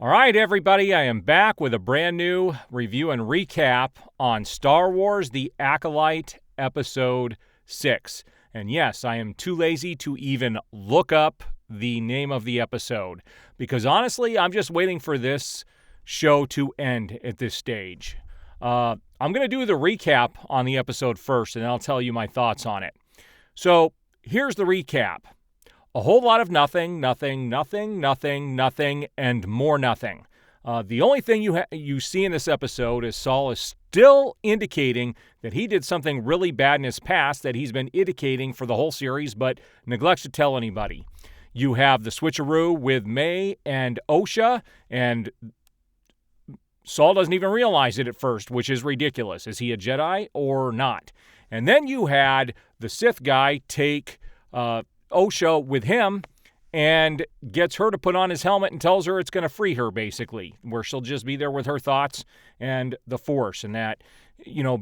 All right, everybody, I am back with a brand new review and recap on Star Wars The Acolyte Episode 6. And yes, I am too lazy to even look up the name of the episode because honestly, I'm just waiting for this show to end at this stage. I'm going to do the recap on the episode first, and I'll tell you my thoughts on it. So here's the recap. A whole lot of nothing, and more nothing. The only thing you see in this episode is Saul is still indicating that he did something really bad in his past that he's been indicating for the whole series, but neglects to tell anybody. You have the switcheroo with May and Osha, and Saul doesn't even realize it at first, which is ridiculous. Is he a Jedi or not? And then you had the Sith guy take Osha with him and gets her to put on his helmet and tells her it's going to free her, basically, where she'll just be there with her thoughts and the Force, and that,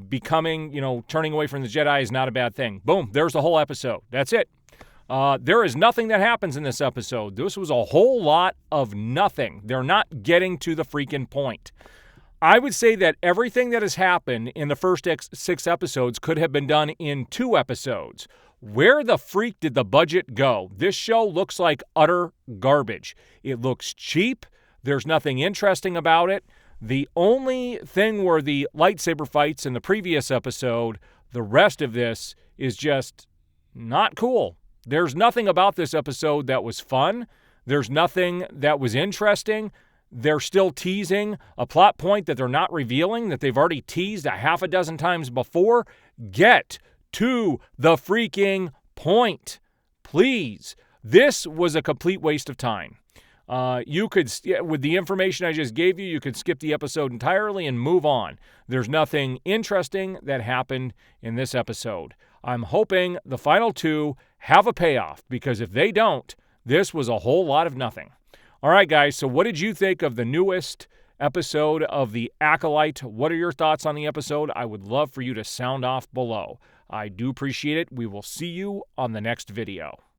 becoming, turning away from the Jedi is not a bad thing. Boom, there's the whole episode. That's it. There is nothing that happens in this episode. This was a whole lot of nothing. They're not getting to the freaking point. I would say that everything that has happened in the first 6 episodes could have been done in 2 episodes. Where the freak did the budget go? This show looks like utter garbage. It looks cheap. There's nothing interesting about it. The only thing were the lightsaber fights in the previous episode. The rest of this is just not cool. There's nothing about this episode that was fun. There's nothing that was interesting. They're still teasing a plot point that they're not revealing, that they've already teased a half a dozen times before. Get to the freaking point, please. This was a complete waste of time. You could, with the information I just gave you could skip the episode entirely and move on. There's nothing interesting that happened in this episode. I'm hoping the final 2 have a payoff, because if they don't, this was a whole lot of nothing. All right, guys, so what did you think of the newest episode of The Acolyte? What are your thoughts on the episode? I would love for you to sound off below. I do appreciate it. We will see you on the next video.